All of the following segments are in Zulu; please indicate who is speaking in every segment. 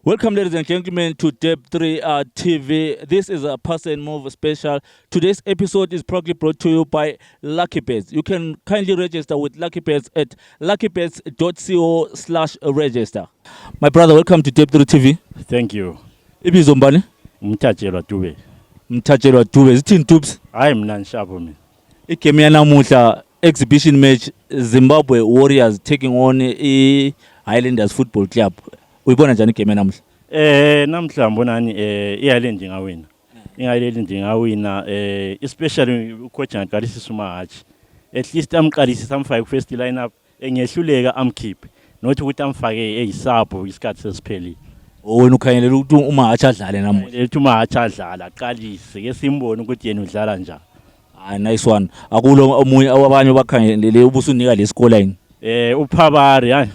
Speaker 1: Welcome, ladies and gentlemen, to Deb 3 TV. This is a Pass and Move special. Today's episode is proudly brought to you by Lucky Bets. You can kindly register with Lucky Bets at luckybets.co/register. My brother, welcome to Deb 3 TV.
Speaker 2: Thank you.
Speaker 1: Ibizo mbani?
Speaker 2: Mthatjelwa Dube.
Speaker 1: Mthatjelwa Dube. Zithini tubes?
Speaker 2: Hayi mna nshabo mina.
Speaker 1: Igame yanamuhla exhibition match Zimbabwe Warriors taking on Highlanders Football Club. Uyibona njani igame namuhla?
Speaker 2: Namhla mbonani iHighland ingawina. iHighland ingawina especially ucoach ngaqalisa uMahachi. At least amqalisisa amfake ku first lineup engehluleka amkhiphe. Not ukuthi amfake eyisapho isikhathi sesiphelile.
Speaker 1: Wena ukhanyelela ukuthi uMahachi adlale namuhla.
Speaker 2: Lethi uMahachi adlala aqalise ke simbone ukuthi yena udlala njani.
Speaker 1: Hayi nice one. Akulo omunye abanye bakhangelele ubusunika lescoreline.
Speaker 2: Uphabari hayi.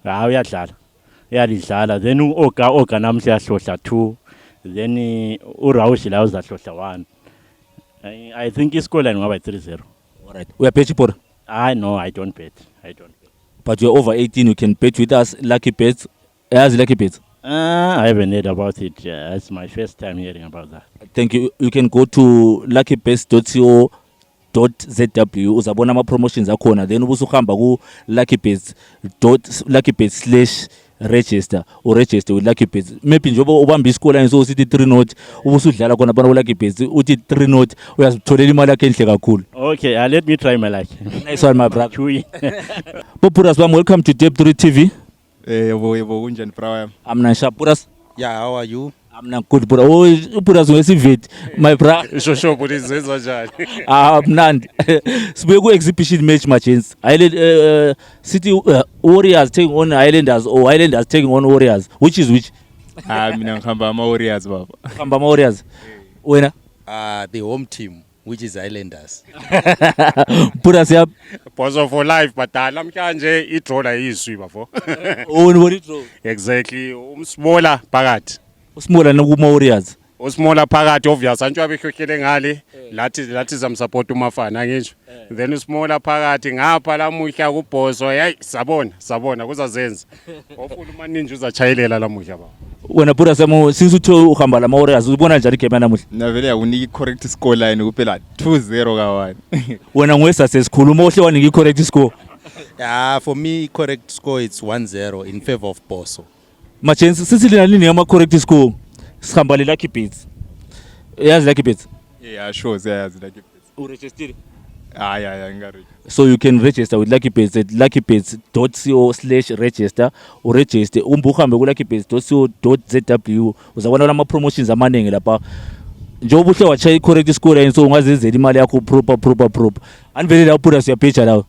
Speaker 2: Hayi uyadlala. Yalidlala then oga namhla yahlohla 2 then uRaushi la uzahlohla 1. I think iscoreline ngaba 3-0.
Speaker 1: All right, we are bet for.
Speaker 2: No, I don't bet.
Speaker 1: But you're over 18, you can bet with us. Lucky Bets. As Lucky Bets.
Speaker 2: I haven't heard about it. It's my first time hearing about that.
Speaker 1: Thank you. You can go to luckybets.co.zw uzabona ama promotions akhona, then ubusuhamba ku luckybets.luckybets/register or register with Lucky Bets. Maybe njoba ubamba iscoreline so usithi 3-0 ubusudlala khona bana Lucky Bets uthi 3-0 uyazitholela imali yakhe enhle kakhulu.
Speaker 2: Okay, let me try my luck.
Speaker 1: Nice one my brother. Puras bam, welcome to Deb 3 TV.
Speaker 3: Yebo kunjani bra?
Speaker 1: I'm Nansha Puras.
Speaker 3: Yeah, how are you?
Speaker 1: I'm not good Puras. Oh Puras wesivet my brother.
Speaker 3: Shosho budi zenza njani?
Speaker 1: Mnandi. Sibuye ku exhibition match Magents. Island City Warriors taking on Highlanders or Highlanders taking on Warriors. Which is which?
Speaker 3: Mina ngihamba ama Warriors baba.
Speaker 1: Khamba Warriors. Wena?
Speaker 4: The home team, which is Highlanders.
Speaker 1: Puras yap.
Speaker 5: Bozo for life badala namhlanje idraw la yizwi bafo.
Speaker 1: What draw?
Speaker 5: Exactly. Umsmola phakathi.
Speaker 1: Usmola nakuma Warriors.
Speaker 5: Usmola phakathi obvious antwa abehlohlele ngale lathi zamsupport umafana ngisho. Then usmola phakathi ngapha lamuhla kuBhozo hey sabona kuzazenza. Ofuna umaninja uzachayelela lamuhla baba.
Speaker 1: Wena Puras yamo since utho uhamba la Warriors ubona njani game namuhla?
Speaker 3: Na vele akunika correct scoreline kuphela 2-0 ka1.
Speaker 1: Wena ngwesuccess khuluma ohle wanika correct score.
Speaker 4: Yeah, for me, correct score it's 1-0 in favor of Boso.
Speaker 1: Magents sisile nini ama correct score? Sikhamba le Lucky Bets. Yazi Lucky Bets.
Speaker 3: Yeah, sure, yazi Lucky Bets.
Speaker 1: Uregister.
Speaker 3: Yeah, ngari.
Speaker 1: So you can register with Lucky Bets at luckybets.co/register or register umbuhambe ku luckybets.co.zw uzabona ama promotions amaningi lapha. Njoba uhle wacha correct score so ungazenzela imali yakho proper. Anivele la Puras uyapitcha lawo.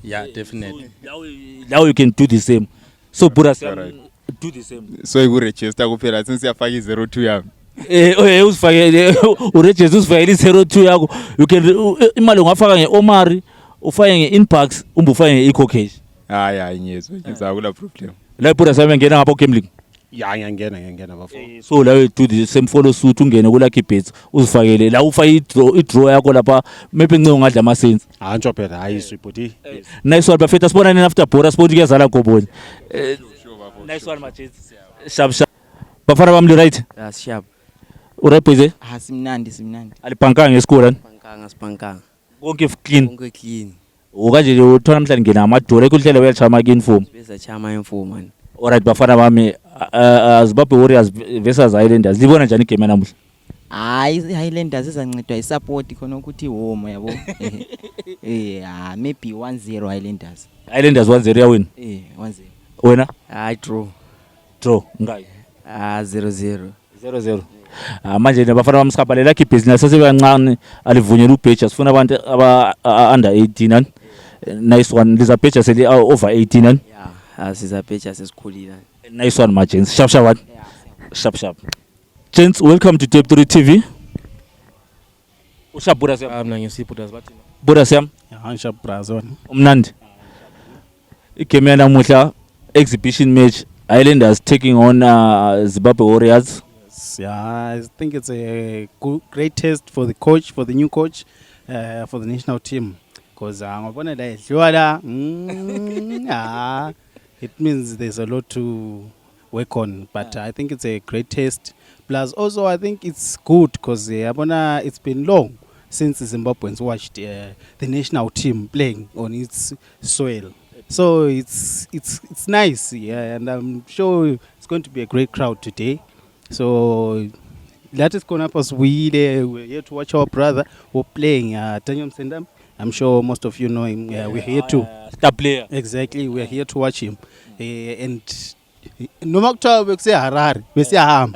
Speaker 4: Yeah, definitely.
Speaker 1: Now you can do the same. So Puras do the same.
Speaker 3: So you register kuphela since yafaka i02 yami.
Speaker 1: Usifake uregister usifake i02 yakho. You can imali ungafaka ngeOmari, ufake ngeinbucks, ufake ngeEco Cash.
Speaker 3: Yeah, ngiyezwa akula problem.
Speaker 1: La Puras ngena ngapha gambling.
Speaker 5: Ya ngiyangena bafo.
Speaker 1: So la you do the same follow suit ungene ku Lucky Bets uzifakele la ufake idraw yakho lapha maybe ncinga ngadla ama cents.
Speaker 5: Antwa phela ayizwi budi.
Speaker 1: Nice one bafethu sibonani after Bora Sport kuyazala goboni. Nice one Magents. Sharp. Bafana bamli right?
Speaker 6: Sharp.
Speaker 1: Urayibhize?
Speaker 6: Simnandi.
Speaker 1: Alibhankanga ngesikole.
Speaker 6: Sipankanga.
Speaker 1: Konke clean.
Speaker 6: Konke clean.
Speaker 1: Ukanje uthola namhlanje ngena amadoro ekuhlela uyachama ke inform.
Speaker 6: Bese chama inform man.
Speaker 1: Alright bafana bami Zimbabwe Warriors versus Highlanders. Libona njani game namuhla?
Speaker 6: Highlanders izancedwa isupport khona ukuthi home yabo. Maybe 1-0 Highlanders.
Speaker 1: Highlanders 1-0 yawina.
Speaker 6: 1-0.
Speaker 1: Wena?
Speaker 6: Draw.
Speaker 1: Ngayi.
Speaker 6: 0-0.
Speaker 1: 0-0. Manje nabafana bamsikhapha le Lucky Business sesebancane alivunyela ubheja sifuna abantu aba under 18 nice one liza bheja seli over 18
Speaker 6: siza bheja sesikhulile.
Speaker 1: Nice one Magents. Sharp one. Sharp. Gents, welcome to Deb 3 TV. Usha Puras yam.
Speaker 7: Mina ngisiputas bathi.
Speaker 1: Puras yam.
Speaker 7: Hansha Brazon.
Speaker 1: Umnandi. Igame yanamuhla exhibition match Highlanders taking on Zimbabwe Warriors.
Speaker 7: Yeah, I think it's a great test for the coach, for the new coach, for the national team. Because ngabona la edliwa la it means there's a lot to work on. But I think it's a great test. Plus, also I think it's good because it's been long since the Zimbabweans watched the national team playing on its soil. So it's nice, yeah, and I'm sure it's going to be a great crowd today. So that is Konapos. We're here to watch our brother who playing Daniel Msendam. I'm sure most of you know him. We're here to
Speaker 1: star player.
Speaker 7: exactly. We're here to watch him, and no matter we say Harare, we say Ham.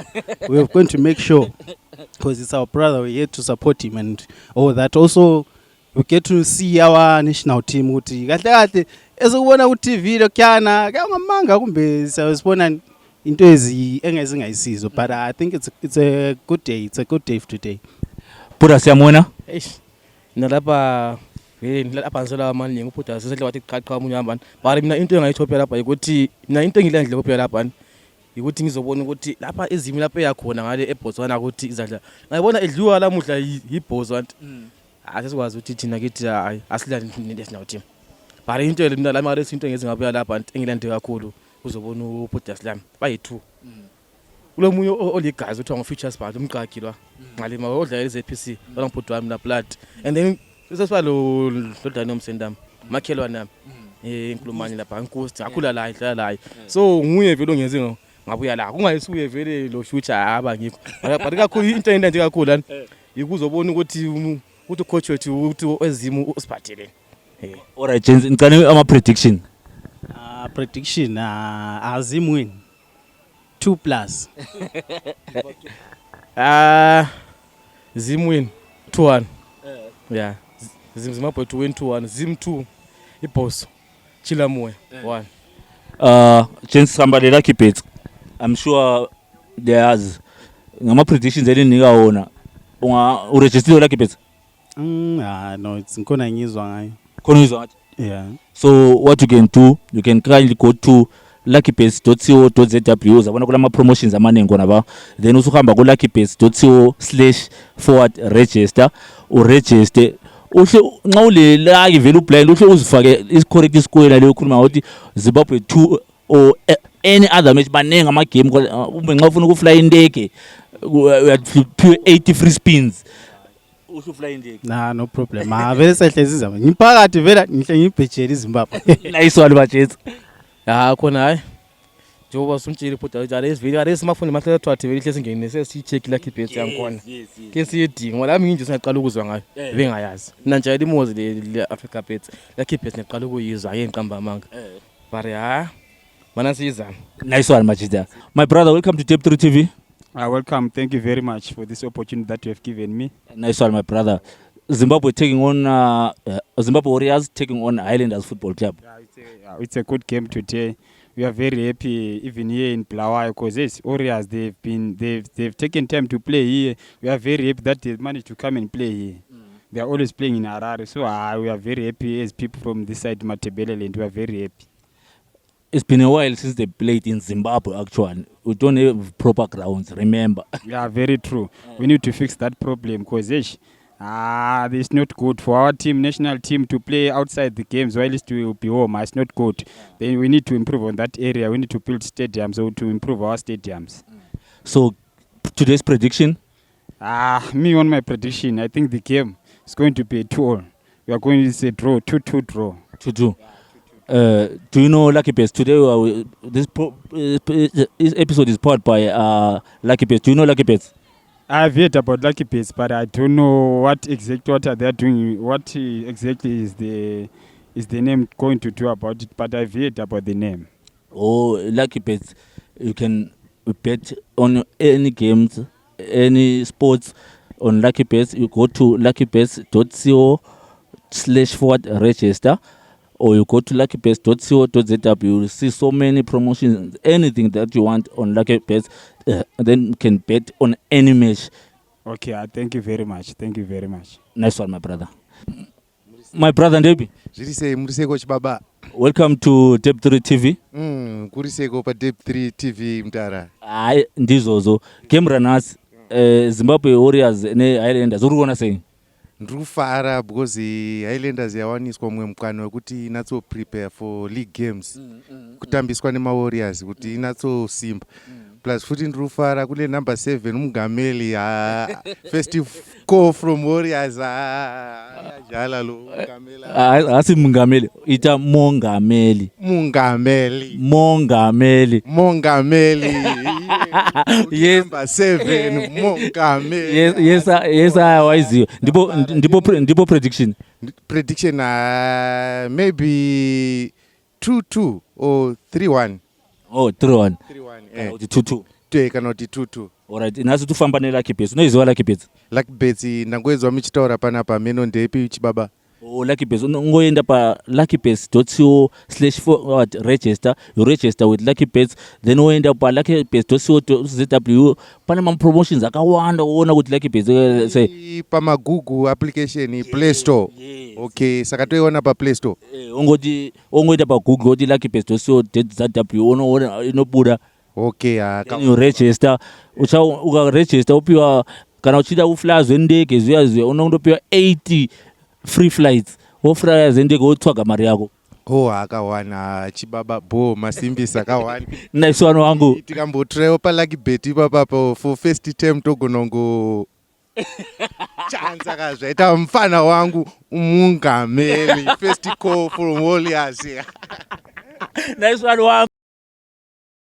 Speaker 7: We're going to make sure because it's our brother. We're here to support him and all that. Also, we get to see our national team. Uti kahle ezokubona ku TV lokyana kangamanga kumbe siyazibona into engezingayisizo, but I think it's a good day. It's a good day today.
Speaker 1: Pura siyamona.
Speaker 8: Eish. Nalapha lapha ngisola amaningi uphutha sesedle wathi qhaqha umunye abantu. Bari mina into engayithopha lapha ukuthi mina into engilendle kophe lapha ukuthi ngizobona ukuthi lapha ezimi lapha eyakhona ngale eBotswana ukuthi izadla. Ngayibona edliwa lamuhla yiBotswana. Asikwazi ukuthi thina kithi asilani national team. Bari into mina la mara into engeze ngabuya lapha engilande kakhulu uzobona uphutha slam bayi2. Kulo munye oligazi uthiwa ngo-Futures Bar umqaki lwa ngalima odla iZPC bangiphuthi wami na blood and then sesiba lo Daniel Msendam makhelwa nami inkulumani lapha inkosi akhula la ihlala la so nguye vele ongenze ngabuya la kungayisuye vele lo future abangikho but kakhulu into enhle kakhulu lana ikuzobona ukuthi coach wethu ukuthi ezimu usiphathele
Speaker 1: Alright James, ngicane ama prediction.
Speaker 7: Prediction Azim win 2+.
Speaker 8: Zim win 2-1. Yeah. Zimbabwe to win 2-1. Zim 2. Iposo. Chilamwe 1.
Speaker 1: James somebody lucky bets. I'm sure there's ngama predictions elinika wona. Unga register lucky bets.
Speaker 7: No, it's ngona ngizwa ngayo.
Speaker 1: Khona uzwa ngathi.
Speaker 7: Yeah.
Speaker 1: So what you can do, you can kindly go to luckybase.co.zw uzabona kulama promotions amaningi kona ba, then usuhamba ku luckybase.co/register uregister uhle nxa ulela vele ublind uhle uzifake correct score leyo khuluma ukuthi Zimbabwe 2 or any other match banenga ama game ube nxa ufuna ukufly indege uyaphiwe 80 free spins usho fly indege.
Speaker 7: No problem. Vele sehlezi zama ngiphakathi vela ngihle ngibhejela iZimbabwe.
Speaker 1: Nice one bajethu.
Speaker 8: Khona hayi njengoba sumtshile phutha njalo esivile are smartphone mahle thathi vele hlezi ngene sesicheck lucky base yangikhona ke siyedinga ngoba nginje singaqala ukuzwa ngayo bengayazi mina nje imozi le Africa base lucky base ngiqala ukuyizwa ayenqamba amanga bare mana siyizana.
Speaker 1: Nice one Majida. My brother, welcome to Tape 3 TV.
Speaker 9: Welcome. Thank you very much for this opportunity that you have given me.
Speaker 1: Nice one, my brother. Zimbabwe taking on Zimbabwe Warriors taking on Highlanders Football Club.
Speaker 9: It's a good game today. We are very happy even here in Bulawayo because these Warriors they've taken time to play here. We are very happy that they managed to come and play here. They are always playing in Harare, so we are very happy as people from this side Matabeleland. We are very happy.
Speaker 1: It's been a while since they played in Zimbabwe actually. We don't have proper grounds, remember.
Speaker 9: Yeah, very true. We need to fix that problem because it's not good for our team, national team, to play outside the games while it's to be home. It's not good. Then we need to improve on that area. We need to build stadiums or to improve our stadiums.
Speaker 1: So today's prediction?
Speaker 9: Me on my prediction, I think the game is going to be a 2-2. We are going to say draw, 2-2 draw.
Speaker 1: 2-2. Do you know Lucky Base? Today, this episode is powered by Lucky Base. Do you know Lucky Base?
Speaker 9: I've heard about Lucky Base, but I don't know what are they doing. What exactly is the name going to do about it? But I've heard about the name.
Speaker 1: Oh, Lucky Base. You can bet on any games, any sports on Lucky Base. You go to luckybase.co/register. Or you go to luckybase.co.zw. You see so many promotions, anything that you want on Lucky Base, then you can bet on any match.
Speaker 9: Okay, thank you very much. Thank you very much.
Speaker 1: Nice one, my brother. My brother Ndebi.
Speaker 10: Muriseko Chibaba.
Speaker 1: Welcome to Tape 3 TV.
Speaker 10: Kuriseko pa Tape 3 TV mtara.
Speaker 1: Ndizozo. Game runners, Zimbabwe Warriors ne Highlanders. What do you want to say?
Speaker 10: ndiri kufara because Highlanders yawaniswa mumwe mukana wekuti inatso prepare for league games kutambiswa nemawarriors kuti inatsosimba plus futi ndiri kufara kune number 7 Mungameli first call from Warriors yajala lo Mungameli
Speaker 1: asi Mungameli ita Mongameli yes
Speaker 10: number 7 Mongameli
Speaker 1: yes waziyo ndipo prediction
Speaker 10: maybe 2-2 or 3-1
Speaker 1: oh 3-1
Speaker 10: 2-2 kana kuti 2-2
Speaker 1: alright nasi tufamba neLucky Bets unoiziva Lucky Bets
Speaker 10: ndangoedzwa muchitaura panapa meno ndepi chibaba
Speaker 1: Lucky Bets ungoenda pa luckybets.co/register you register with Lucky Bets then woenda pa luckybets.co.zw pane ma promotions akawanda uona kuti Lucky Bets
Speaker 10: pama Google application Play Store okay saka toiona pa Play Store
Speaker 1: ongoita pa Google kuti luckybets.co.zw unoona inobuda
Speaker 10: okay
Speaker 1: you register uka register upiwa kana uchida uflies wendege zviya unondopiwa 80 free flights wofraya zendege wotsvaga mari yako
Speaker 10: akawana chibaba masimbisa akawana
Speaker 1: naiswano wangu
Speaker 10: tikambotrayo paLucky Bet ipapapo for first term togonongo chanza kazvaita mufana wangu Mungameli first call from Warriors
Speaker 1: naiswano wangu